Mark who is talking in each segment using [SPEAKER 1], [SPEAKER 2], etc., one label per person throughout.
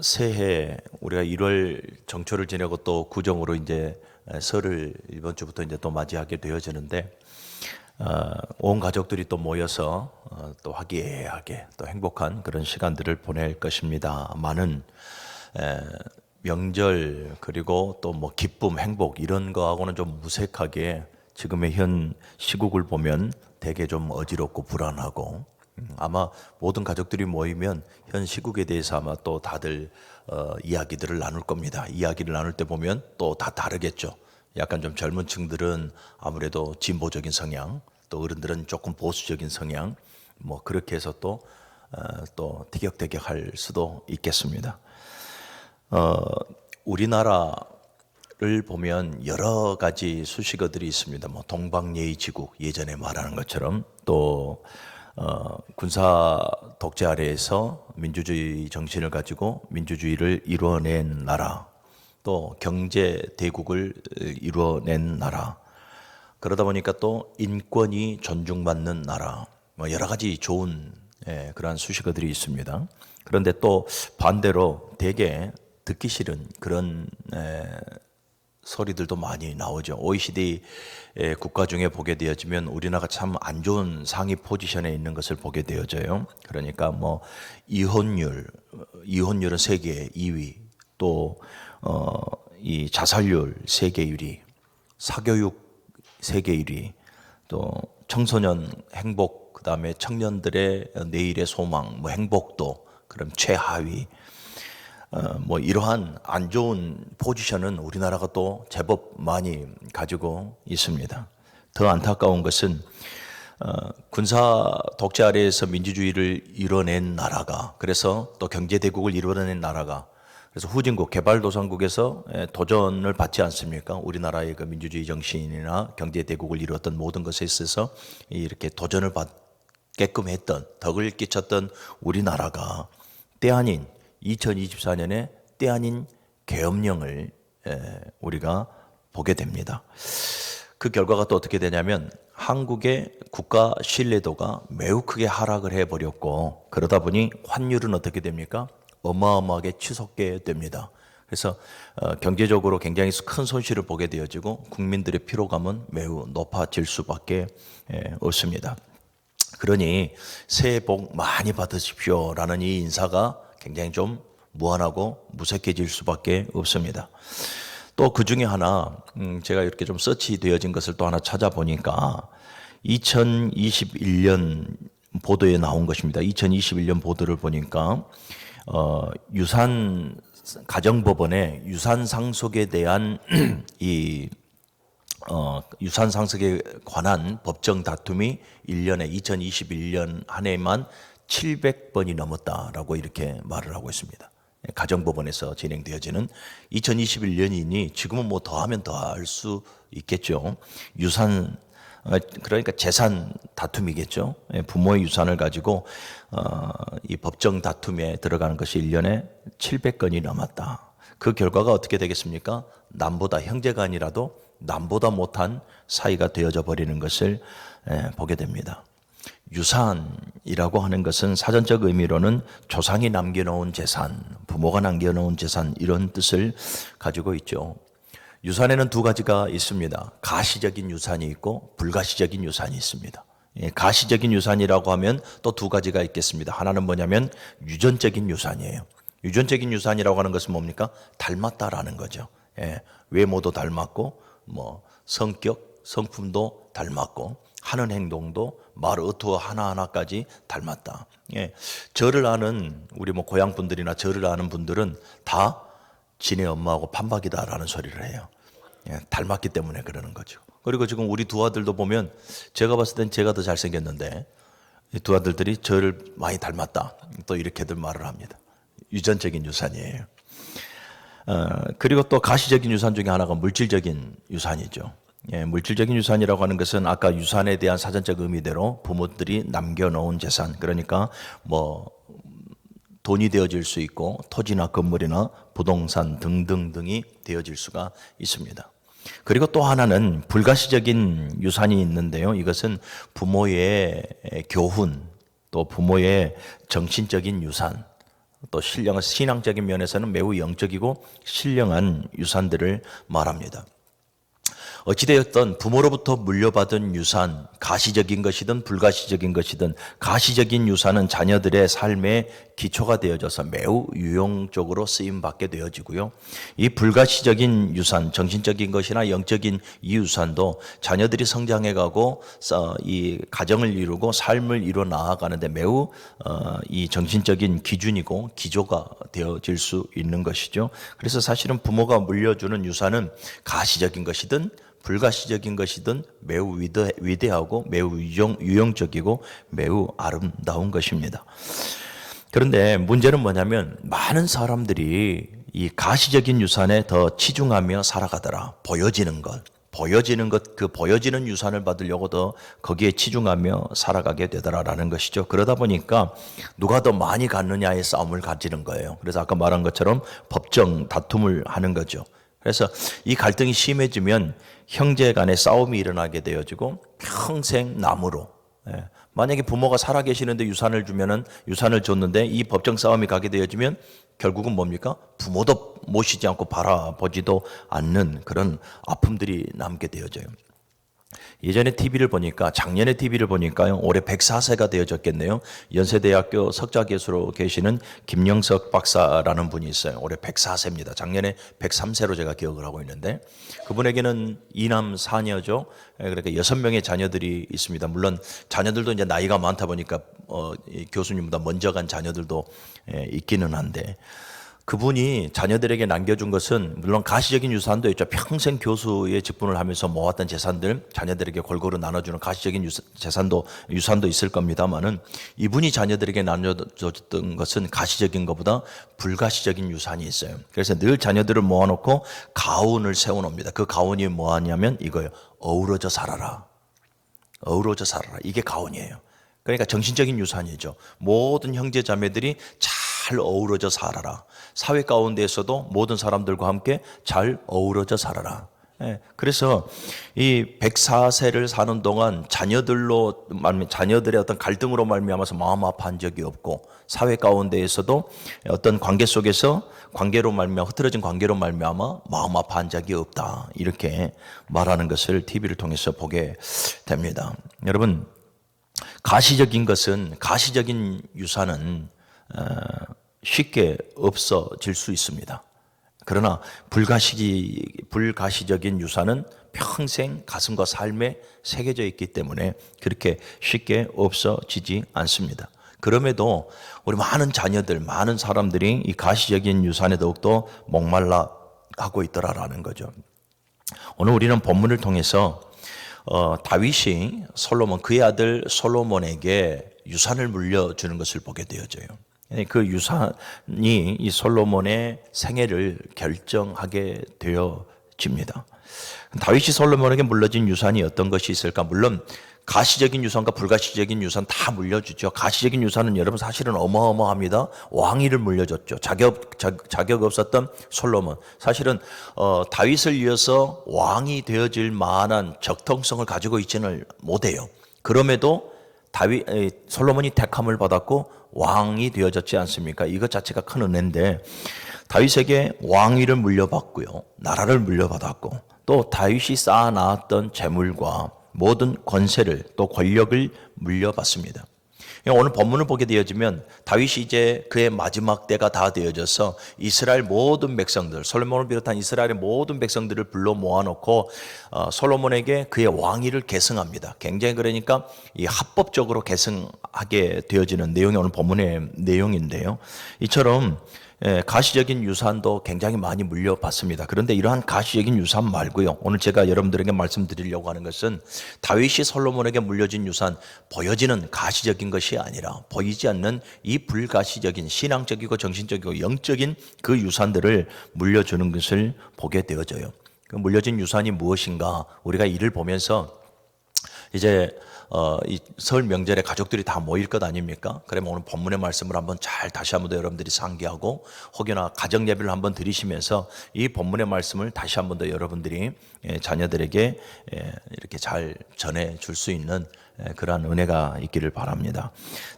[SPEAKER 1] 새해 우리가 1월 정초를 지내고 또 구정으로 이제 설을 이번 주부터 이제 또 맞이하게 되어지는데 온 가족들이 또 모여서 또 화기애애하게 또 행복한 그런 시간들을 보낼 것입니다. 많은 명절 그리고 또 뭐 기쁨, 행복 이런 거하고는 좀 무색하게 지금의 현 시국을 보면 되게 좀 어지럽고 불안하고 아마 모든 가족들이 모이면 현 시국에 대해서 아마 또 다들 이야기들을 나눌 겁니다. 이야기를 나눌 때 보면 또 다 다르겠죠. 약간 좀 젊은 층들은 아무래도 진보적인 성향, 또 어른들은 조금 보수적인 성향, 뭐 그렇게 해서 또 티격태격할 수도 있겠습니다. 우리나라를 보면 여러 가지 수식어들이 있습니다. 뭐 동방예의지국 예전에 말하는 것처럼 또 군사 독재 아래에서 민주주의 정신을 가지고 민주주의를 이루어낸 나라, 또 경제 대국을 이루어낸 나라, 그러다 보니까 또 인권이 존중받는 나라, 뭐 여러 가지 좋은 그러한 수식어들이 있습니다. 그런데 또 반대로 되게 듣기 싫은 그런 소리들도 많이 나오죠. OECD 국가 중에 보게 되어지면 우리나라가 참 안 좋은 상위 포지션에 있는 것을 보게 되어져요. 그러니까 뭐 이혼율은 세계 2위, 또 이 자살률 세계 1위, 사교육 세계 1위, 또 청소년 행복, 그다음에 청년들의 내일의 소망, 뭐 행복도 그럼 최하위. 뭐 이러한 안 좋은 포지션은 우리나라가 또 제법 많이 가지고 있습니다. 더 안타까운 것은 군사 독재 아래에서 민주주의를 이뤄낸 나라가, 그래서 또 경제 대국을 이뤄낸 나라가, 그래서 후진국 개발도상국에서 도전을 받지 않습니까? 우리나라의 그 민주주의 정신이나 경제 대국을 이루었던 모든 것에 있어서 이렇게 도전을 받게끔 했던, 덕을 끼쳤던 우리나라가 때 아닌 2024년에 때 아닌 계엄령을 우리가 보게 됩니다. 그 결과가 또 어떻게 되냐면 한국의 국가 신뢰도가 매우 크게 하락을 해버렸고, 그러다 보니 환율은 어떻게 됩니까? 어마어마하게 치솟게 됩니다. 그래서 경제적으로 굉장히 큰 손실을 보게 되어지고 국민들의 피로감은 매우 높아질 수밖에 없습니다. 그러니 새해 복 많이 받으십시오라는 이 인사가 굉장히 좀 무한하고 무색해질 수밖에 없습니다. 또 그 중에 하나 제가 이렇게 좀 서치되어진 것을 또 하나 찾아보니까 2021년 보도에 나온 것입니다. 2021년 보도를 보니까 가정법원의 유산 상속에 대한 유산 상속에 관한 법정 다툼이 1년에 2021년 한 해만 700번이 넘었다라고 이렇게 말을 하고 있습니다. 가정법원에서 진행되어지는 2021년이니 지금은 뭐 더하면 더할 수 있겠죠. 유산, 그러니까 재산 다툼이겠죠. 부모의 유산을 가지고 이 법정 다툼에 들어가는 것이 1년에 700건이 넘었다. 그 결과가 어떻게 되겠습니까? 남보다, 형제가 아니라도 남보다 못한 사이가 되어져 버리는 것을 보게 됩니다. 유산이라고 하는 것은 사전적 의미로는 조상이 남겨놓은 재산, 부모가 남겨놓은 재산, 이런 뜻을 가지고 있죠. 유산에는 두 가지가 있습니다. 가시적인 유산이 있고 불가시적인 유산이 있습니다. 가시적인 유산이라고 하면 또 두 가지가 있겠습니다. 하나는 뭐냐면 유전적인 유산이에요. 유전적인 유산이라고 하는 것은 뭡니까? 닮았다라는 거죠. 외모도 닮았고, 뭐 성격, 성품도 닮았고, 하는 행동도 말 어투 하나하나까지 닮았다. 저를 아는 우리 뭐 고향 분들이나 저를 아는 분들은 다 지네 엄마하고 판박이다라는 소리를 해요. 닮았기 때문에 그러는 거죠. 그리고 지금 우리 두 아들도 보면 제가 봤을 땐 제가 더 잘생겼는데 이 두 아들들이 저를 많이 닮았다, 또 이렇게들 말을 합니다. 유전적인 유산이에요. 그리고 또 가시적인 유산 중에 하나가 물질적인 유산이죠. 물질적인 유산이라고 하는 것은 아까 유산에 대한 사전적 의미대로 부모들이 남겨놓은 재산, 그러니까 뭐 돈이 되어질 수 있고 토지나 건물이나 부동산 등등등이 되어질 수가 있습니다. 그리고 또 하나는 불가시적인 유산이 있는데요. 이것은 부모의 교훈, 또 부모의 정신적인 유산, 또 신령한 신앙적인 면에서는 매우 영적이고 신령한 유산들을 말합니다. 어찌되었든 부모로부터 물려받은 유산, 가시적인 것이든 불가시적인 것이든 가시적인 유산은 자녀들의 삶의 기초가 되어져서 매우 유용적으로 쓰임받게 되어지고요. 이 불가시적인 유산, 정신적인 것이나 영적인 이 유산도 자녀들이 성장해가고 이 가정을 이루고 삶을 이루어 나아가는데 매우 이 정신적인 기준이고 기조가 되어질 수 있는 것이죠. 그래서 사실은 부모가 물려주는 유산은 가시적인 것이든 불가시적인 것이든 매우 위대하고 매우 유용적이고 매우 아름다운 것입니다. 그런데 문제는 뭐냐면 많은 사람들이 이 가시적인 유산에 더 치중하며 살아가더라. 보여지는 것, 그 보여지는 유산을 받으려고 더 거기에 치중하며 살아가게 되더라라는 것이죠. 그러다 보니까 누가 더 많이 갖느냐의 싸움을 가지는 거예요. 그래서 아까 말한 것처럼 법정 다툼을 하는 거죠. 그래서 이 갈등이 심해지면 형제 간의 싸움이 일어나게 되어지고 평생 나무로, 만약에 부모가 살아계시는데 유산을 줬는데 이 법정 싸움이 가게 되어지면 결국은 뭡니까? 부모도 모시지 않고 바라보지도 않는 그런 아픔들이 남게 되어져요. 예전에 작년에 TV를 보니까요, 올해 104세가 되어졌겠네요. 연세대학교 석자교수로 계시는 김영석 박사라는 분이 있어요. 올해 104세입니다. 작년에 103세로 제가 기억을 하고 있는데, 그분에게는 2남 4녀죠. 그러니까 6명의 자녀들이 있습니다. 물론 자녀들도 이제 나이가 많다 보니까 교수님보다 먼저 간 자녀들도 있기는 한데, 그분이 자녀들에게 남겨준 것은 물론 가시적인 유산도 있죠. 평생 교수의 직분을 하면서 모았던 재산들 자녀들에게 골고루 나눠주는 가시적인 유산도 있을 겁니다만은, 이분이 자녀들에게 나눠줬던 것은 가시적인 것보다 불가시적인 유산이 있어요. 그래서 늘 자녀들을 모아놓고 가훈을 세워놓습니다. 그 가훈이 뭐하냐면 이거예요. 어우러져 살아라. 어우러져 살아라. 이게 가훈이에요. 그러니까 정신적인 유산이죠. 모든 형제 자매들이 잘 어우러져 살아라. 사회 가운데에서도 모든 사람들과 함께 잘 어우러져 살아라. 그래서 이 104세를 사는 동안 자녀들의 어떤 갈등으로 말미암아서 마음 아파한 적이 없고, 사회 가운데에서도 어떤 관계 속에서 흐트러진 관계로 말미암아 마음 아파한 적이 없다. 이렇게 말하는 것을 TV를 통해서 보게 됩니다. 여러분, 가시적인 유산은 쉽게 없어질 수 있습니다. 그러나 불가시적인 유산은 평생 가슴과 삶에 새겨져 있기 때문에 그렇게 쉽게 없어지지 않습니다. 그럼에도 우리 많은 사람들이 이 가시적인 유산에 더욱더 목말라 하고 있더라라는 거죠. 오늘 우리는 본문을 통해서 다윗이 그의 아들 솔로몬에게 유산을 물려주는 것을 보게 되어져요. 그 유산이 이 솔로몬의 생애를 결정하게 되어집니다. 다윗이 솔로몬에게 물려진 유산이 어떤 것이 있을까? 물론 가시적인 유산과 불가시적인 유산 다 물려주죠. 가시적인 유산은 여러분 사실은 어마어마합니다. 왕위를 물려줬죠. 자격 없었던 솔로몬. 사실은 다윗을 이어서 왕이 되어질 만한 적통성을 가지고 있지는 못해요. 그럼에도 솔로몬이 택함을 받았고 왕이 되어졌지 않습니까? 이것 자체가 큰 은혜인데, 다윗에게 왕위를 물려받고요, 나라를 물려받았고, 또 다윗이 쌓아놨던 재물과 모든 권세를 또 권력을 물려받습니다. 오늘 본문을 보게 되어지면 다윗이 이제 그의 마지막 때가 다 되어져서 이스라엘 모든 백성들, 솔로몬을 비롯한 이스라엘의 모든 백성들을 불러 모아놓고 솔로몬에게 그의 왕위를 계승합니다. 굉장히 그러니까 이 합법적으로 계승하게 되어지는 내용이 오늘 본문의 내용인데요. 이처럼 가시적인 유산도 굉장히 많이 물려받습니다. 그런데 이러한 가시적인 유산 말고요, 오늘 제가 여러분들에게 말씀드리려고 하는 것은 다윗이 솔로몬에게 물려진 유산, 보여지는 가시적인 것이 아니라 보이지 않는 이 불가시적인 신앙적이고 정신적이고 영적인 그 유산들을 물려주는 것을 보게 되어져요. 그 물려진 유산이 무엇인가, 우리가 이를 보면서 이제 이 설 명절에 가족들이 다 모일 것 아닙니까? 그러면 오늘 본문의 말씀을 한번 잘 다시 한번 더 여러분들이 상기하고 혹여나 가정 예배를 한번 드리시면서 이 본문의 말씀을 다시 한번 더 여러분들이 자녀들에게 이렇게 잘 전해 줄 수 있는 그러한 은혜가 있기를 바랍니다.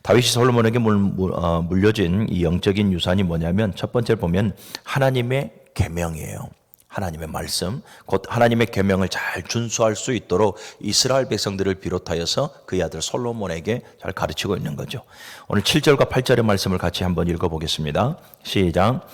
[SPEAKER 1] 다윗이 솔로몬에게 물려진 이 영적인 유산이 뭐냐면 첫 번째 보면 하나님의 계명이에요. 하나님의 말씀, 곧 하나님의 계명을 잘 준수할 수 있도록 이스라엘 백성들을 비롯하여서 그의 아들 솔로몬에게 잘 가르치고 있는 거죠. 오늘 7절과 8절의 말씀을 같이 한번 읽어보겠습니다. 시작.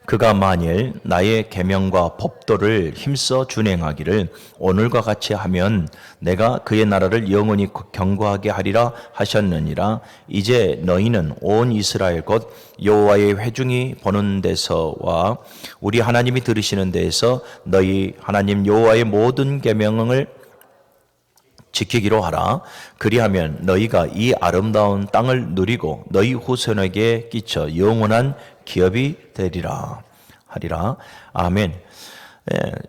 [SPEAKER 1] 그가 만일 나의 계명과 법도를 힘써 준행하기를 오늘과 같이 하면 내가 그의 나라를 영원히 견고하게 하리라 하셨느니라. 이제 너희는 온 이스라엘 곧 여호와의 회중이 보는 데서와 우리 하나님이 들으시는 데에서 너희 하나님 여호와의 모든 계명을 지키기로 하라. 그리하면 너희가 이 아름다운 땅을 누리고 너희 후손에게 끼쳐 영원한 기업이 되리라 하리라. 아멘.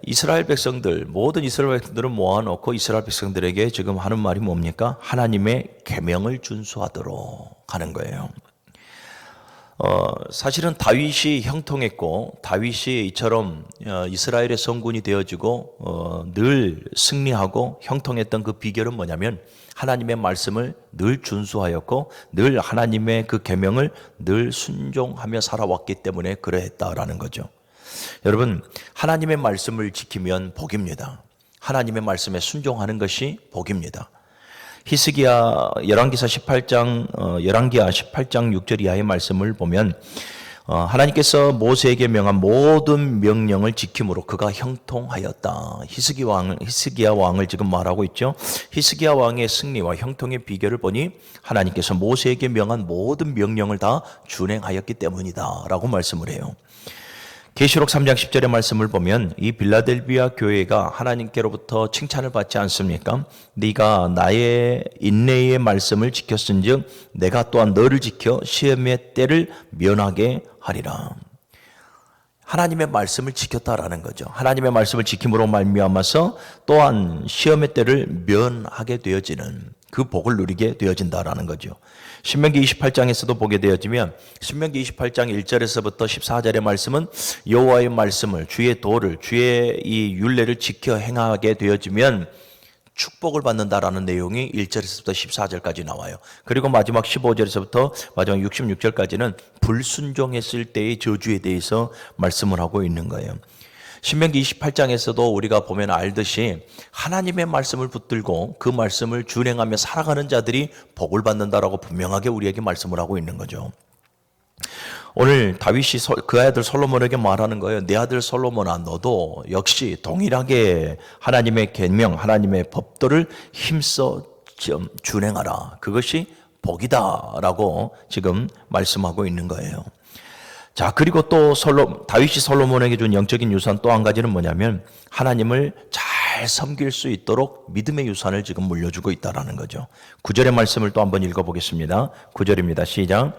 [SPEAKER 1] 이스라엘 백성들, 모든 이스라엘 백성들을 모아놓고 이스라엘 백성들에게 지금 하는 말이 뭡니까? 하나님의 계명을 준수하도록 하는 거예요. 사실은 다윗이 형통했고 다윗이 이처럼 이스라엘의 성군이 되어지고 늘 승리하고 형통했던 그 비결은 뭐냐면 하나님의 말씀을 늘 준수하였고 늘 하나님의 그 계명을 늘 순종하며 살아왔기 때문에 그러했다라는 거죠. 여러분, 하나님의 말씀을 지키면 복입니다. 하나님의 말씀에 순종하는 것이 복입니다. 히스기야 열왕기하 18장 6절 이하의 말씀을 보면 하나님께서 모세에게 명한 모든 명령을 지킴으로 그가 형통하였다. 히스기야 왕을 지금 말하고 있죠. 히스기야 왕의 승리와 형통의 비결을 보니 하나님께서 모세에게 명한 모든 명령을 다 준행하였기 때문이다 라고 말씀을 해요. 계시록 3장 10절의 말씀을 보면 이 빌라델비아 교회가 하나님께로부터 칭찬을 받지 않습니까? 네가 나의 인내의 말씀을 지켰은즉 내가 또한 너를 지켜 시험의 때를 면하게 하리라. 하나님의 말씀을 지켰다라는 거죠. 하나님의 말씀을 지킴으로 말미암아서 또한 시험의 때를 면하게 되어지는 그 복을 누리게 되어진다라는 거죠. 신명기 28장에서도 보게 되어지면 신명기 28장 1절에서부터 14절의 말씀은 여호와의 말씀을 주의 도를 주의 이 율례를 지켜 행하게 되어지면 축복을 받는다라는 내용이 1절에서부터 14절까지 나와요. 그리고 마지막 15절에서부터 마지막 66절까지는 불순종했을 때의 저주에 대해서 말씀을 하고 있는 거예요. 신명기 28장에서도 우리가 보면 알듯이 하나님의 말씀을 붙들고 그 말씀을 준행하며 살아가는 자들이 복을 받는다라고 분명하게 우리에게 말씀을 하고 있는 거죠. 오늘 다윗이 그 아들 솔로몬에게 말하는 거예요. 내 아들 솔로몬아, 너도 역시 동일하게 하나님의 계명, 하나님의 법도를 힘써 준행하라. 그것이 복이다라고 지금 말씀하고 있는 거예요. 자, 그리고 또 다윗이 솔로몬에게 준 영적인 유산 또 한 가지는 뭐냐면 하나님을 잘 섬길 수 있도록 믿음의 유산을 지금 물려주고 있다라는 거죠. 9절의 말씀을 또 한번 읽어보겠습니다. 9절입니다. 시작.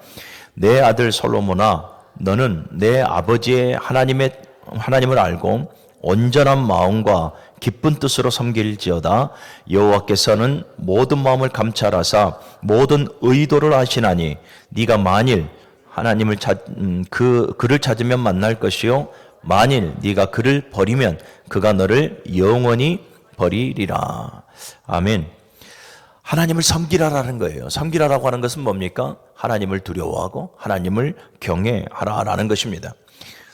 [SPEAKER 1] 내 아들 솔로몬아, 너는 내 아버지의 하나님을 알고 온전한 마음과 기쁜 뜻으로 섬길지어다. 여호와께서는 모든 마음을 감찰하사 모든 의도를 아시나니 네가 만일 하나님을 그를 찾으면 만날 것이요 만일 네가 그를 버리면 그가 너를 영원히 버리리라. 아멘. 하나님을 섬기라라는 거예요. 섬기라라고 하는 것은 뭡니까? 하나님을 두려워하고 하나님을 경외하라라는 것입니다.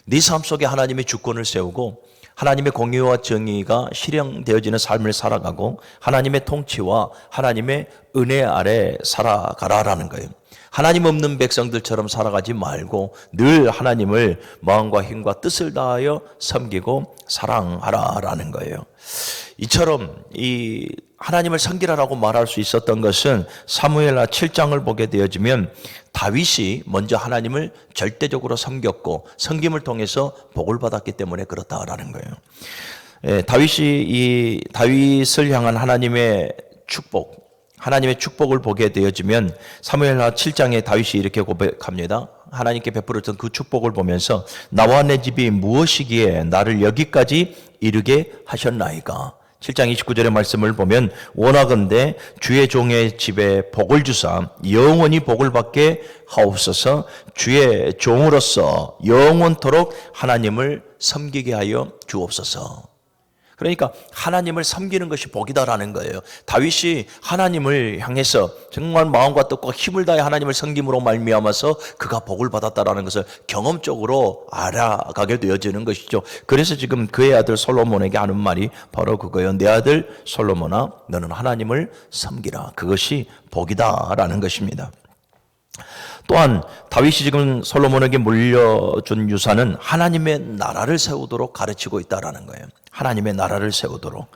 [SPEAKER 1] 네 삶 속에 하나님의 주권을 세우고 하나님의 공의와 정의가 실현되어지는 삶을 살아가고 하나님의 통치와 하나님의 은혜 아래 살아가라라는 거예요. 하나님 없는 백성들처럼 살아가지 말고 늘 하나님을 마음과 힘과 뜻을 다하여 섬기고 사랑하라라는 거예요. 이처럼 이 하나님을 섬기라라고 말할 수 있었던 것은 사무엘하 7장을 보게 되어지면 다윗이 먼저 하나님을 절대적으로 섬겼고 섬김을 통해서 복을 받았기 때문에 그렇다라는 거예요. 다윗을 향한 하나님의 축복을 보게 되어지면 사무엘하 7장에 다윗이 이렇게 고백합니다. 하나님께 베풀었던 그 축복을 보면서 나와 내 집이 무엇이기에 나를 여기까지 이르게 하셨나이까. 7장 29절의 말씀을 보면 원하건대 주의 종의 집에 복을 주사 영원히 복을 받게 하옵소서. 주의 종으로서 영원토록 하나님을 섬기게 하여 주옵소서. 그러니까 하나님을 섬기는 것이 복이다라는 거예요. 다윗이 하나님을 향해서 정말 마음과 뜻과 힘을 다해 하나님을 섬김으로 말미암아서 그가 복을 받았다라는 것을 경험적으로 알아가게 되어지는 것이죠. 그래서 지금 그의 아들 솔로몬에게 하는 말이 바로 그거예요. 내 아들 솔로몬아, 너는 하나님을 섬기라. 그것이 복이다라는 것입니다. 또한 다윗이 지금 솔로몬에게 물려준 유산은 하나님의 나라를 세우도록 가르치고 있다라는 거예요. 하나님의 나라를 세우도록.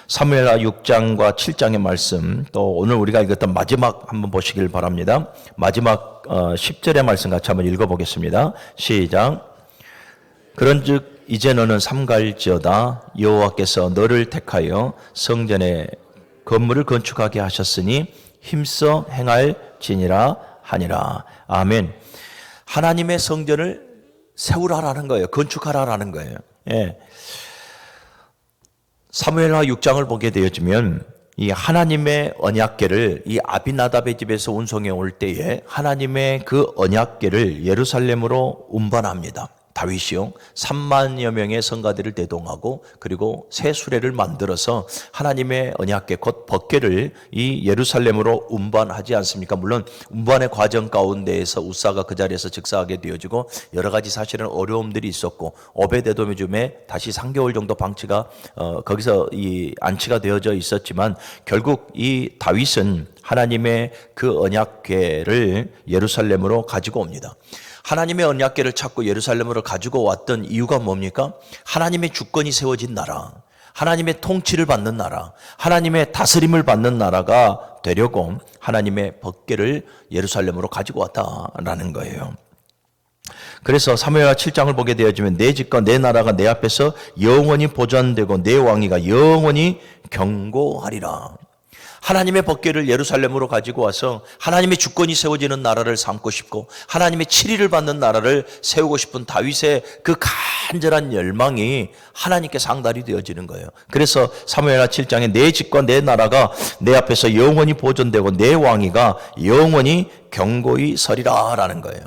[SPEAKER 1] 사무엘하 6장과 7장의 말씀, 또 오늘 우리가 읽었던 마지막 한번 보시길 바랍니다. 마지막 10절의 말씀 같이 한번 읽어보겠습니다. 시작. 그런즉 이제 너는 삼갈지어다. 여호와께서 너를 택하여 성전에 건물을 건축하게 하셨으니 힘써 행할지니라 하니라. 아멘. 하나님의 성전을 세우라라는 거예요. 건축하라라는 거예요. 예. 사무엘하 6장을 보게 되어지면 이 하나님의 언약궤를 이 아비나답의 집에서 운송해 올 때에 하나님의 그 언약궤를 예루살렘으로 운반합니다. 다윗이요 3만여 명의 성가들을 대동하고 그리고 새 수레를 만들어서 하나님의 언약궤 곧 법궤를 이 예루살렘으로 운반하지 않습니까? 물론 운반의 과정 가운데에서 우사가 그 자리에서 즉사하게 되어지고 여러 가지 사실은 어려움들이 있었고 오베데돔의 줌에 다시 3개월 정도 방치가 거기서 이 안치가 되어져 있었지만 결국 이 다윗은 하나님의 그 언약궤를 예루살렘으로 가지고 옵니다. 하나님의 언약궤를 찾고 예루살렘으로 가지고 왔던 이유가 뭡니까? 하나님의 주권이 세워진 나라, 하나님의 통치를 받는 나라, 하나님의 다스림을 받는 나라가 되려고 하나님의 법궤를 예루살렘으로 가지고 왔다라는 거예요. 그래서 사무엘하 7장을 보게 되어지면 내 집과 내 나라가 내 앞에서 영원히 보존되고 내 왕위가 영원히 경고하리라. 하나님의 법궤를 예루살렘으로 가지고 와서 하나님의 주권이 세워지는 나라를 삼고 싶고 하나님의 치리를 받는 나라를 세우고 싶은 다윗의 그 간절한 열망이 하나님께 상달이 되어지는 거예요. 그래서 사무엘하 7장에 내 집과 내 나라가 내 앞에서 영원히 보존되고 내 왕위가 영원히 경고히 서리라 라는 거예요.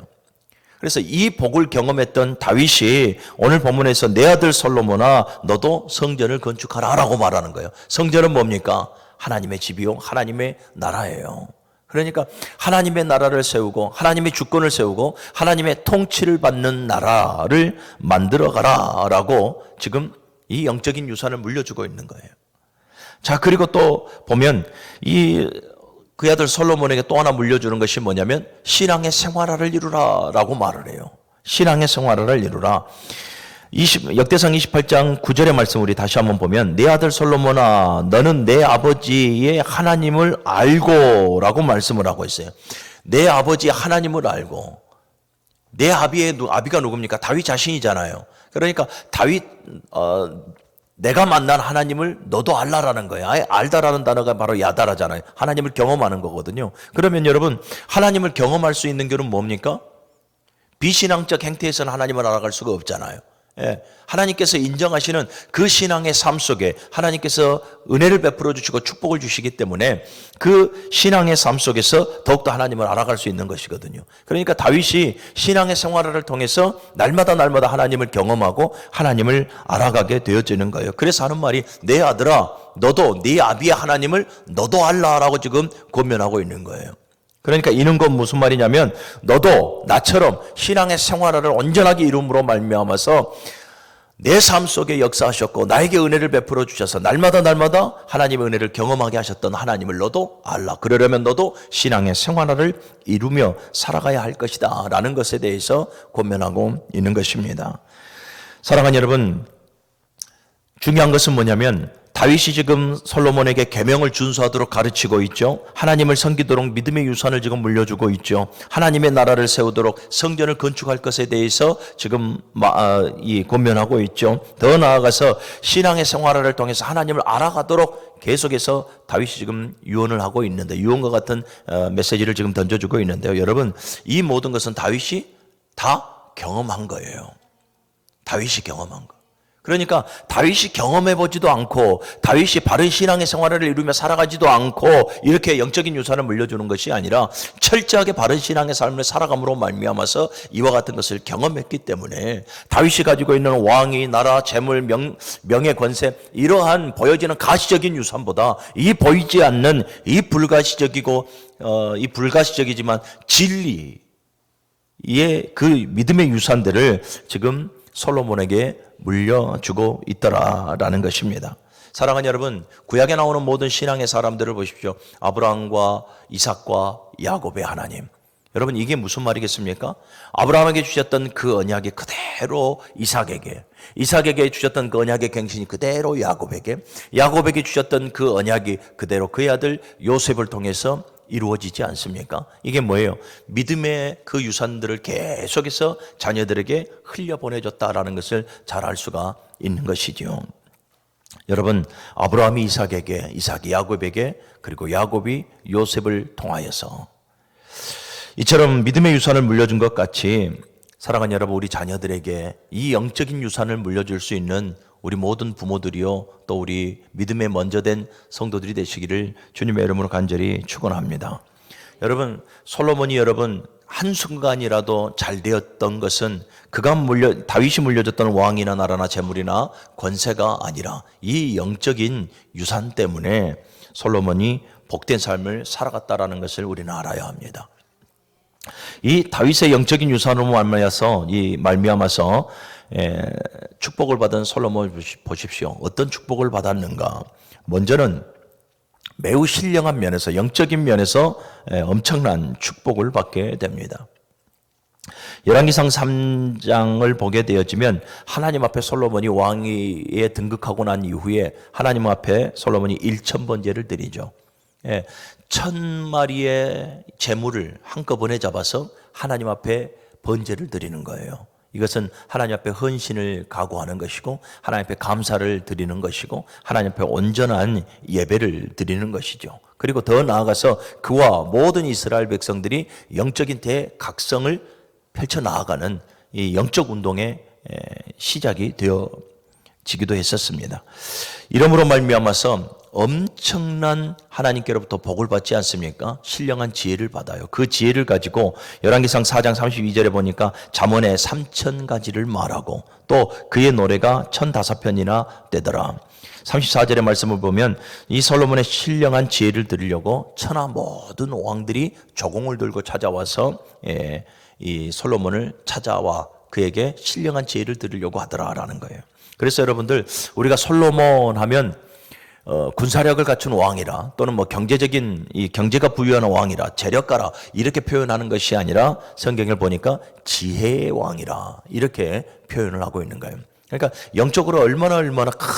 [SPEAKER 1] 그래서 이 복을 경험했던 다윗이 오늘 본문에서 내 아들 솔로몬아 너도 성전을 건축하라 라고 말하는 거예요. 성전은 뭡니까? 하나님의 집이요 하나님의 나라예요. 그러니까 하나님의 나라를 세우고 하나님의 주권을 세우고 하나님의 통치를 받는 나라를 만들어가라 라고 지금 이 영적인 유산을 물려주고 있는 거예요. 자, 그리고 또 보면 그 아들 솔로몬에게 또 하나 물려주는 것이 뭐냐면 신앙의 생활화를 이루라 라고 말을 해요. 신앙의 생활화를 이루라. 역대상 28장 9절의 말씀 우리 다시 한번 보면 내 아들 솔로몬아 너는 내 아버지의 하나님을 알고 라고 말씀을 하고 있어요. 내 아버지 하나님을 알고. 내 아비가 누굽니까? 다윗 자신이잖아요. 그러니까 다윗 내가 만난 하나님을 너도 알라라는 거예요. 알다라는 단어가 바로 야다라잖아요. 하나님을 경험하는 거거든요. 그러면 여러분 하나님을 경험할 수 있는 길은 뭡니까? 비신앙적 행태에서는 하나님을 알아갈 수가 없잖아요. 예, 하나님께서 인정하시는 그 신앙의 삶 속에 하나님께서 은혜를 베풀어 주시고 축복을 주시기 때문에 그 신앙의 삶 속에서 더욱더 하나님을 알아갈 수 있는 것이거든요. 그러니까 다윗이 신앙의 생활을 통해서 날마다 하나님을 경험하고 하나님을 알아가게 되어지는 거예요. 그래서 하는 말이 내 아들아 너도 네 아비의 하나님을 너도 알라라고 지금 권면하고 있는 거예요. 그러니까 이는 건 무슨 말이냐면 너도 나처럼 신앙의 생활을 온전하게 이룸으로 말미암아서 내 삶 속에 역사하셨고 나에게 은혜를 베풀어 주셔서 날마다 하나님의 은혜를 경험하게 하셨던 하나님을 너도 알라. 그러려면 너도 신앙의 생활을 이루며 살아가야 할 것이다 라는 것에 대해서 권면하고 있는 것입니다. 사랑하는 여러분, 중요한 것은 뭐냐면 다윗이 지금 솔로몬에게 계명을 준수하도록 가르치고 있죠. 하나님을 섬기도록 믿음의 유산을 지금 물려주고 있죠. 하나님의 나라를 세우도록 성전을 건축할 것에 대해서 지금 권면하고 있죠. 더 나아가서 신앙의 생활을 통해서 하나님을 알아가도록 계속해서 다윗이 지금 유언을 하고 있는데 유언과 같은 메시지를 지금 던져주고 있는데요. 여러분 이 모든 것은 다윗이 다 경험한 거예요. 다윗이 경험한 거. 그러니까 다윗이 경험해보지도 않고 다윗이 바른 신앙의 생활을 이루며 살아가지도 않고 이렇게 영적인 유산을 물려주는 것이 아니라 철저하게 바른 신앙의 삶을 살아감으로 말미암아서 이와 같은 것을 경험했기 때문에 다윗이 가지고 있는 왕위, 나라, 재물, 명예, 권세 이러한 보여지는 가시적인 유산보다 이 보이지 않는 이 불가시적이지만 진리의 그 믿음의 유산들을 지금 솔로몬에게 물려주고 있더라라는 것입니다. 사랑하는 여러분, 구약에 나오는 모든 신앙의 사람들을 보십시오. 아브라함과 이삭과 야곱의 하나님. 여러분, 이게 무슨 말이겠습니까? 아브라함에게 주셨던 그 언약이 그대로 이삭에게 주셨던 그 언약의 갱신이 그대로 야곱에게 주셨던 그 언약이 그대로 그의 아들 요셉을 통해서 이루어지지 않습니까? 이게 뭐예요? 믿음의 그 유산들을 계속해서 자녀들에게 흘려보내줬다라는 것을 잘 알 수가 있는 것이죠. 여러분, 아브라함이 이삭이 야곱에게, 그리고 야곱이 요셉을 통하여서 이처럼 믿음의 유산을 물려준 것 같이 사랑하는 여러분, 우리 자녀들에게 이 영적인 유산을 물려줄 수 있는 우리 모든 부모들이요, 또 우리 믿음에 먼저 된 성도들이 되시기를 주님의 이름으로 간절히 축원합니다. 여러분, 솔로몬이 한순간이라도 잘 되었던 것은 다윗이 물려줬던 왕이나 나라나 재물이나 권세가 아니라 이 영적인 유산 때문에 솔로몬이 복된 삶을 살아갔다라는 것을 우리는 알아야 합니다. 이 다윗의 영적인 유산으로 말미암아서 축복을 받은 솔로몬을 보십시오. 어떤 축복을 받았는가? 먼저는 매우 신령한 면에서, 영적인 면에서 엄청난 축복을 받게 됩니다. 열왕기상 3장을 보게 되어지면 하나님 앞에 솔로몬이 왕위에 등극하고 난 이후에 하나님 앞에 솔로몬이 1000번제를 드리죠. 1000마리의 제물을 한꺼번에 잡아서 하나님 앞에 번제를 드리는 거예요. 이것은 하나님 앞에 헌신을 각오하는 것이고 하나님 앞에 감사를 드리는 것이고 하나님 앞에 온전한 예배를 드리는 것이죠. 그리고 더 나아가서 그와 모든 이스라엘 백성들이 영적인 대각성을 펼쳐나가는 이 영적 운동의 시작이 되어지기도 했었습니다. 이러므로 말미암아서 엄청난 하나님께로부터 복을 받지 않습니까? 신령한 지혜를 받아요. 그 지혜를 가지고 열왕기상 4장 32절에 보니까 잠언에 3000가지를 말하고 또 그의 노래가 1005편이나 되더라. 34절의 말씀을 보면 이 솔로몬의 신령한 지혜를 들으려고 천하 모든 왕들이 조공을 들고 찾아와서 이 솔로몬을 찾아와 그에게 신령한 지혜를 들으려고 하더라라는 거예요. 그래서 여러분들, 우리가 솔로몬 하면 군사력을 갖춘 왕이라, 또는 경제적인 이 경제가 부유한 왕이라, 재력가라 이렇게 표현하는 것이 아니라 성경을 보니까 지혜의 왕이라 이렇게 표현을 하고 있는 거예요. 그러니까 영적으로 얼마나 큰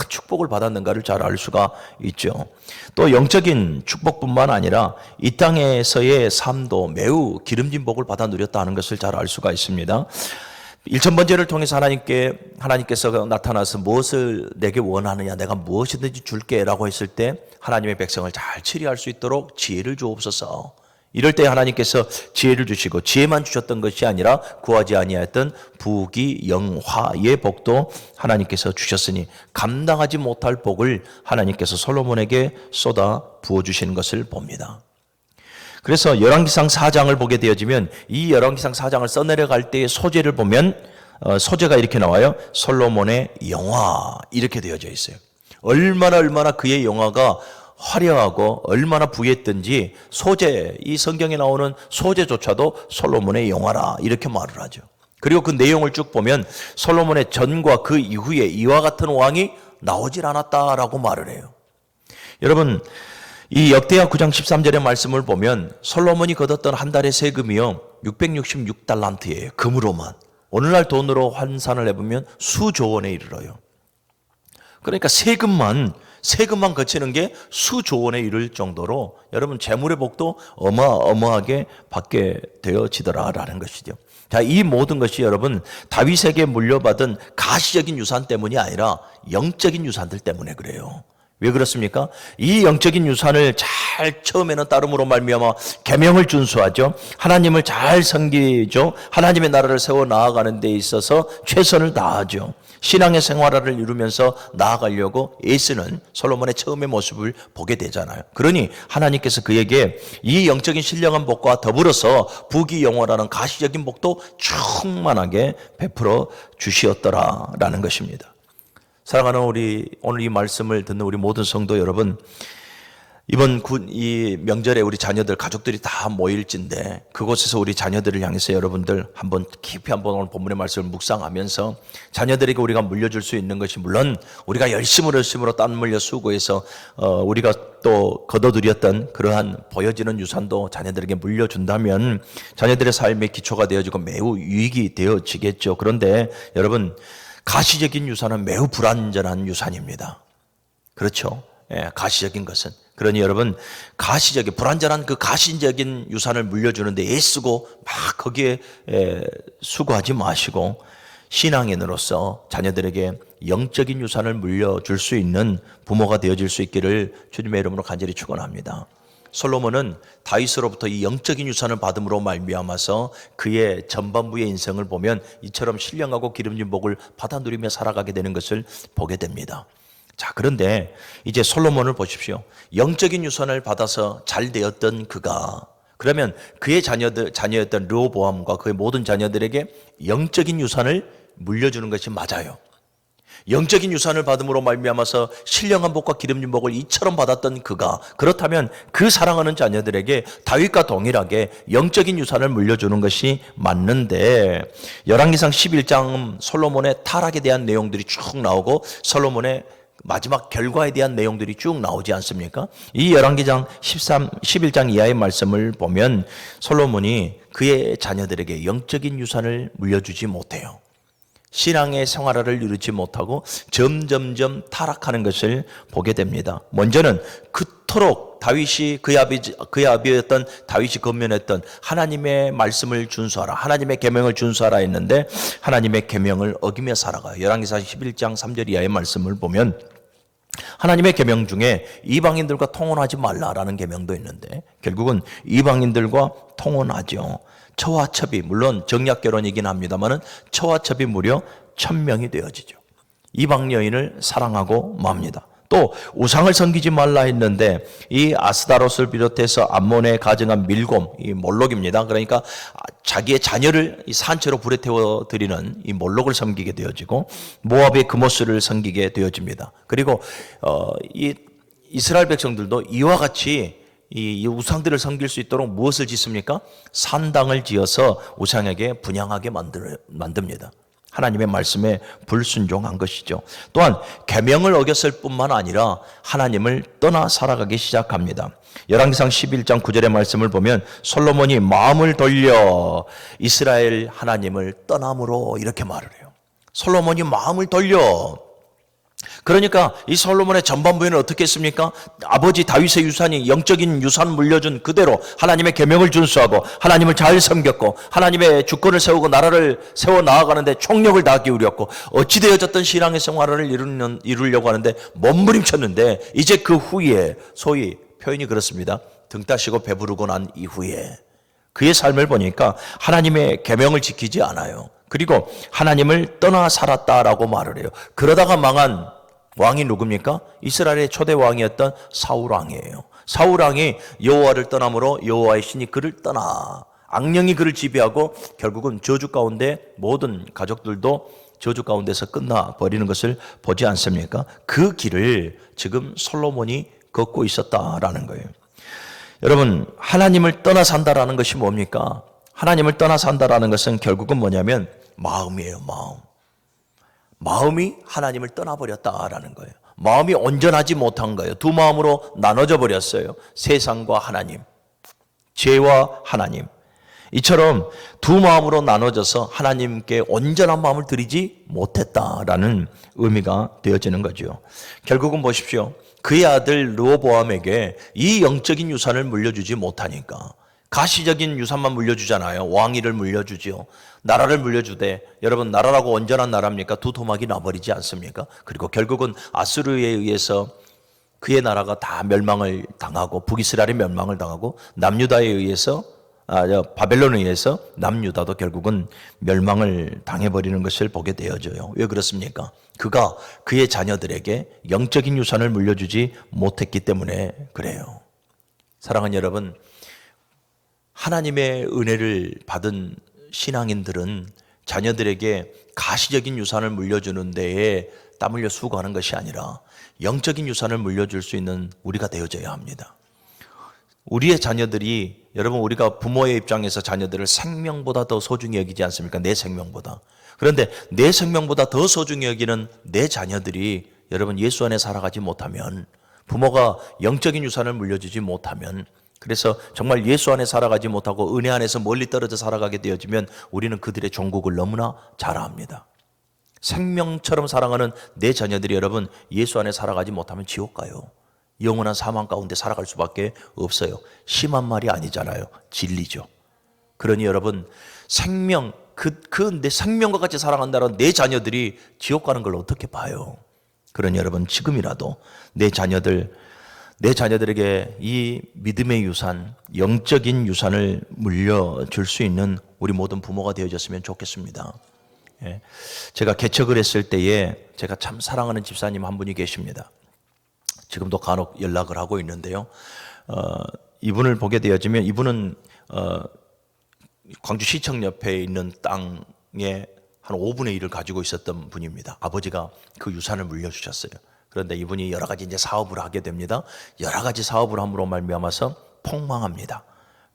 [SPEAKER 1] 축복을 받았는가를 잘 알 수가 있죠. 또 영적인 축복뿐만 아니라 이 땅에서의 삶도 매우 기름진 복을 받아 누렸다는 것을 잘 알 수가 있습니다. 1000번제를 통해서 하나님께서 나타나서 무엇을 내게 원하느냐, 내가 무엇이든지 줄게 라고 했을 때 하나님의 백성을 잘 치리할 수 있도록 지혜를 주옵소서. 이럴 때 하나님께서 지혜를 주시고, 지혜만 주셨던 것이 아니라 구하지 아니하였던 부귀 영화의 복도 하나님께서 주셨으니 감당하지 못할 복을 하나님께서 솔로몬에게 쏟아 부어주시는 것을 봅니다. 그래서 열왕기상 4장을 보게 되어지면 이 열왕기상 4장을 써내려갈 때의 소재를 보면 소재가 이렇게 나와요. 솔로몬의 영화 이렇게 되어져 있어요. 얼마나 그의 영화가 화려하고 얼마나 부했던지 이 성경에 나오는 소재조차도 솔로몬의 영화라 이렇게 말을 하죠. 그리고 그 내용을 쭉 보면 솔로몬의 전과 그 이후에 이와 같은 왕이 나오질 않았다라고 말을 해요. 여러분, 이 역대하 9장 13절의 말씀을 보면 솔로몬이 거뒀던 한 달의 세금이요 666달란트예요. 금으로만. 오늘날 돈으로 환산을 해보면 수조 원에 이르러요. 그러니까 세금만 거치는 게 수조 원에 이를 정도로 여러분 재물의 복도 어마어마하게 받게 되어지더라라는 것이죠. 자, 이 모든 것이 여러분 다윗에게 물려받은 가시적인 유산 때문이 아니라 영적인 유산들 때문에 그래요. 왜 그렇습니까? 이 영적인 유산을 잘 처음에는 따름으로 말미암아 계명을 준수하죠. 하나님을 잘 섬기죠. 하나님의 나라를 세워 나아가는 데 있어서 최선을 다하죠. 신앙의 생활화를 이루면서 나아가려고 애쓰는 솔로몬의 처음의 모습을 보게 되잖아요. 그러니 하나님께서 그에게 이 영적인 신령한 복과 더불어서 부귀영화라는 가시적인 복도 충만하게 베풀어 주시었더라라는 것입니다. 사랑하는 오늘 이 말씀을 듣는 우리 모든 성도 여러분, 이번 이 명절에 우리 자녀들, 가족들이 다 모일진데 그곳에서 우리 자녀들을 향해서 여러분들 깊이 오늘 본문의 말씀을 묵상하면서 자녀들에게 우리가 물려줄 수 있는 것이, 물론 우리가 열심으로 땀 흘려 수고해서 우리가 또 거둬들였던 그러한 보여지는 유산도 자녀들에게 물려준다면 자녀들의 삶의 기초가 되어지고 매우 유익이 되어지겠죠. 그런데 여러분, 가시적인 유산은 매우 불완전한 유산입니다. 그렇죠? 예, 가시적인 것은. 그러니 여러분, 불완전한 그 가시적인 유산을 물려주는데 애쓰고 막 거기에 수고하지 마시고 신앙인으로서 자녀들에게 영적인 유산을 물려줄 수 있는 부모가 되어질 수 있기를 주님의 이름으로 간절히 축원합니다. 솔로몬은 다윗으로부터 이 영적인 유산을 받음으로 말미암아서 그의 전반부의 인생을 보면 이처럼 신령하고 기름진 복을 받아 누리며 살아가게 되는 것을 보게 됩니다. 자, 그런데 이제 솔로몬을 보십시오. 영적인 유산을 받아서 잘 되었던 그가, 그러면 그의 자녀였던 르호보암과 그의 모든 자녀들에게 영적인 유산을 물려주는 것이 맞아요. 영적인 유산을 받음으로 말미암아서 신령한 복과 기름진 복을 이처럼 받았던 그가, 그렇다면 그 사랑하는 자녀들에게 다윗과 동일하게 영적인 유산을 물려주는 것이 맞는데, 열왕기상 11장 솔로몬의 타락에 대한 내용들이 쭉 나오고 솔로몬의 마지막 결과에 대한 내용들이 쭉 나오지 않습니까? 이 열왕기상 11장 이하의 말씀을 보면 솔로몬이 그의 자녀들에게 영적인 유산을 물려주지 못해요. 신앙의 생활화를 이루지 못하고 점점점 타락하는 것을 보게 됩니다. 먼저는 그토록 다윗이 그의 아비였던 다윗이 권면했던 하나님의 말씀을 준수하라, 하나님의 계명을 준수하라 했는데 하나님의 계명을 어기며 살아가요. 열왕기상 11장 3절 이하의 말씀을 보면 하나님의 계명 중에 이방인들과 통혼하지 말라라는 계명도 있는데 결국은 이방인들과 통혼하죠. 처와 첩이, 물론 정략 결혼이긴 합니다만은 처와 첩이 무려 1000명이 되어지죠. 이방 여인을 사랑하고 맙니다. 또 우상을 섬기지 말라 했는데 이 아스다롯을 비롯해서 암몬에 가정한 밀곰, 이 몰록입니다. 그러니까 자기의 자녀를 이 산채로 불에 태워 드리는 이 몰록을 섬기게 되어지고 모압의 그모스를 섬기게 되어집니다. 그리고 이 이스라엘 백성들도 이와 같이 이 우상들을 섬길 수 있도록 무엇을 짓습니까? 산당을 지어서 우상에게 분향하게 만듭니다. 하나님의 말씀에 불순종한 것이죠. 또한 계명을 어겼을 뿐만 아니라 하나님을 떠나 살아가기 시작합니다. 열왕기상 11장 9절의 말씀을 보면 솔로몬이 마음을 돌려 이스라엘 하나님을 떠남으로 이렇게 말을 해요. 솔로몬이 마음을 돌려. 그러니까 이 솔로몬의 전반부에는 어떻게 했습니까? 아버지 다윗의 유산이 영적인 유산 물려준 그대로 하나님의 계명을 준수하고 하나님을 잘 섬겼고 하나님의 주권을 세우고 나라를 세워 나아가는데 총력을 다 기울였고 어찌 되어졌던 신앙의 생활을 이루려고 하는데 몸부림쳤는데 이제 그 후에 소위 표현이 그렇습니다. 등 따시고 배부르고 난 이후에 그의 삶을 보니까 하나님의 계명을 지키지 않아요. 그리고 하나님을 떠나 살았다라고 말을 해요. 그러다가 망한 왕이 누굽니까? 이스라엘의 초대 왕이었던 사울 왕이에요. 사울 왕이 여호와를 떠남으로 여호와의 신이 그를 떠나 악령이 그를 지배하고 결국은 저주 가운데 모든 가족들도 저주 가운데서 끝나버리는 것을 보지 않습니까? 그 길을 지금 솔로몬이 걷고 있었다라는 거예요. 여러분, 하나님을 떠나 산다라는 것이 뭡니까? 하나님을 떠나 산다라는 것은 결국은 뭐냐면 마음이에요. 마음이 하나님을 떠나버렸다라는 거예요. 마음이 온전하지 못한 거예요. 두 마음으로 나눠져 버렸어요. 세상과 하나님, 죄와 하나님. 이처럼 두 마음으로 나눠져서 하나님께 온전한 마음을 드리지 못했다라는 의미가 되어지는 거죠. 결국은 보십시오. 그의 아들 르호보암에게 이 영적인 유산을 물려주지 못하니까 가시적인 유산만 물려주잖아요. 왕위를 물려주지요. 나라를 물려주되 여러분 나라라고 온전한 나라입니까? 두 토막이 나버리지 않습니까? 그리고 결국은 아수르에 의해서 그의 나라가 다 멸망을 당하고 북이스라엘이 멸망을 당하고 남유다에 의해서 바벨론에 의해서 남유다도 결국은 멸망을 당해버리는 것을 보게 되어져요. 왜 그렇습니까? 그가 그의 자녀들에게 영적인 유산을 물려주지 못했기 때문에 그래요. 사랑하는 여러분, 하나님의 은혜를 받은 신앙인들은 자녀들에게 가시적인 유산을 물려주는 데에 땀 흘려 수고하는 것이 아니라 영적인 유산을 물려줄 수 있는 우리가 되어져야 합니다. 우리의 자녀들이, 여러분, 우리가 부모의 입장에서 자녀들을 생명보다 더 소중히 여기지 않습니까? 내 생명보다. 그런데 내 생명보다 더 소중히 여기는 내 자녀들이 여러분 예수 안에 살아가지 못하면, 부모가 영적인 유산을 물려주지 못하면, 그래서 정말 예수 안에 살아가지 못하고 은혜 안에서 멀리 떨어져 살아가게 되어지면 우리는 그들의 종국을 너무나 잘 압니다. 생명처럼 사랑하는 내 자녀들이 여러분 예수 안에 살아가지 못하면 지옥 가요. 영원한 사망 가운데 살아갈 수밖에 없어요. 심한 말이 아니잖아요. 진리죠. 그러니 여러분, 생명, 내 생명과 같이 사랑한다는 내 자녀들이 지옥 가는 걸 어떻게 봐요? 그러니 여러분, 지금이라도 내 자녀들에게 이 믿음의 유산, 영적인 유산을 물려줄 수 있는 우리 모든 부모가 되어졌으면 좋겠습니다. 예. 제가 개척을 했을 때에 제가 참 사랑하는 집사님 한 분이 계십니다. 지금도 간혹 연락을 하고 있는데요. 이분을 보게 되어지면 이분은 광주시청 옆에 있는 땅에 한 5분의 1을 가지고 있었던 분입니다. 아버지가 그 유산을 물려주셨어요. 그런데 이분이 여러 가지 이제 사업을 하게 됩니다. 여러 가지 사업을 함으로 말미암아서 폭망합니다.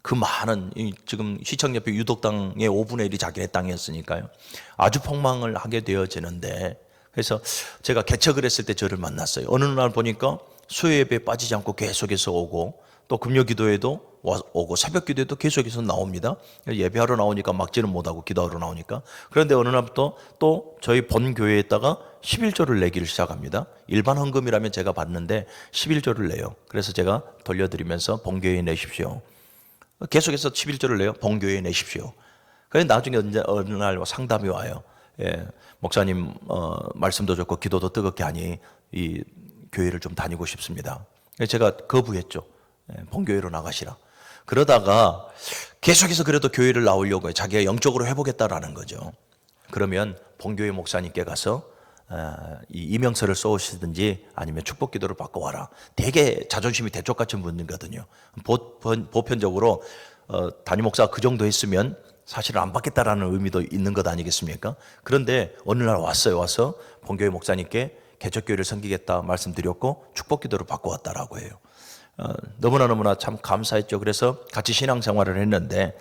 [SPEAKER 1] 그 많은 지금 시청 옆에 유독 땅의 5분의 1이 자기네 땅이었으니까요. 아주 폭망을 하게 되어지는데, 그래서 제가 개척을 했을 때 저를 만났어요. 어느 날 보니까 수요 예배에 빠지지 않고 계속해서 오고, 또 금요 기도에도 오고, 새벽 기도에도 계속해서 나옵니다. 예배하러 나오니까 막지는 못하고 기도하러 나오니까. 그런데 어느 날부터 또 저희 본 교회에다가 11조를 내기를 시작합니다. 일반 헌금이라면 제가 받는데 11조를 내요. 그래서 제가 돌려드리면서 본교회에 내십시오. 계속해서 11조를 내요. 본교회에 내십시오. 그래서 나중에 어느 날 상담이 와요. 예, 목사님 말씀도 좋고 기도도 뜨겁게 하니 이 교회를 좀 다니고 싶습니다. 제가 거부했죠. 예, 본교회로 나가시라. 그러다가 계속해서 그래도 교회를 나오려고 해요. 자기가 영적으로 해보겠다라는 거죠. 그러면 본교회 목사님께 가서 이 이명서를 써오시든지 아니면 축복 기도를 받고 와라. 되게 자존심이 대쪽 같은 분이거든요. 보편적으로 담임 목사가 그 정도 했으면 사실은 안 받겠다라는 의미도 있는 것 아니겠습니까? 그런데 어느 날 왔어요. 와서 본교회 목사님께 개척교회를 섬기겠다 말씀드렸고 축복 기도를 받고 왔다라고 해요. 너무나 참 감사했죠. 그래서 같이 신앙생활을 했는데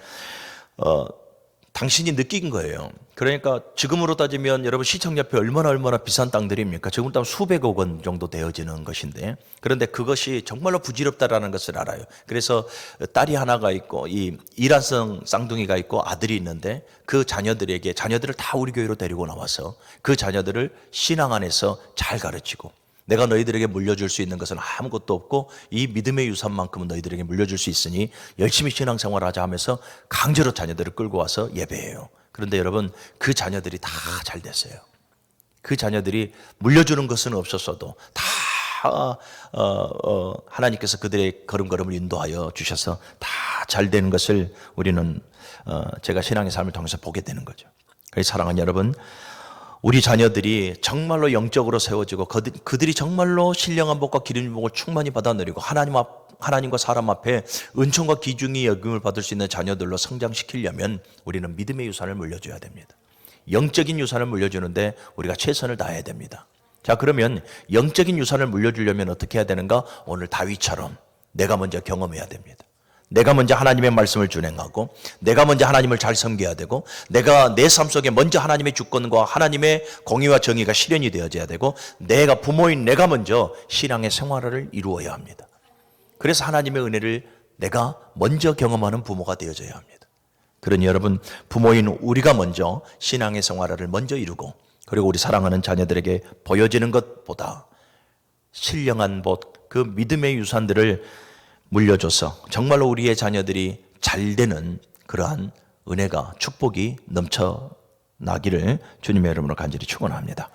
[SPEAKER 1] 당신이 느낀 거예요. 그러니까 지금으로 따지면 여러분 시청 옆에 얼마나 비싼 땅들입니까? 지금 땅 수백억 원 정도 되어지는 것인데, 그런데 그것이 정말로 부질없다라는 것을 알아요. 그래서 딸이 하나가 있고 이 이란성 쌍둥이가 있고 아들이 있는데 그 자녀들을 다 우리 교회로 데리고 나와서 그 자녀들을 신앙 안에서 잘 가르치고, 내가 너희들에게 물려줄 수 있는 것은 아무것도 없고 이 믿음의 유산만큼은 너희들에게 물려줄 수 있으니 열심히 신앙생활하자 하면서 강제로 자녀들을 끌고 와서 예배해요. 그런데 여러분, 그 자녀들이 다 잘 됐어요. 그 자녀들이 물려주는 것은 없었어도 다 하나님께서 그들의 걸음걸음을 인도하여 주셔서 다 잘 되는 것을 우리는 제가 신앙의 삶을 통해서 보게 되는 거죠. 그래서 사랑하는 여러분, 우리 자녀들이 정말로 영적으로 세워지고 그들이 정말로 신령한 복과 기름 부음을 충만히 받아 누리고 하나님과 사람 앞에 은총과 기중이 여김을 받을 수 있는 자녀들로 성장시키려면 우리는 믿음의 유산을 물려줘야 됩니다. 영적인 유산을 물려주는데 우리가 최선을 다해야 됩니다. 자, 그러면 영적인 유산을 물려주려면 어떻게 해야 되는가? 오늘 다윗처럼 내가 먼저 경험해야 됩니다. 내가 먼저 하나님의 말씀을 준행하고, 내가 먼저 하나님을 잘 섬겨야 되고, 내가 내 삶 속에 먼저 하나님의 주권과 하나님의 공의와 정의가 실현이 되어져야 되고, 부모인 내가 먼저 신앙의 생활을 이루어야 합니다. 그래서 하나님의 은혜를 내가 먼저 경험하는 부모가 되어져야 합니다. 그러니 여러분, 부모인 우리가 먼저 신앙의 생활을 먼저 이루고, 그리고 우리 사랑하는 자녀들에게 보여지는 것보다 신령한 복, 그 믿음의 유산들을 물려줘서 정말로 우리의 자녀들이 잘 되는 그러한 은혜가, 축복이 넘쳐나기를 주님의 이름으로 간절히 축원합니다.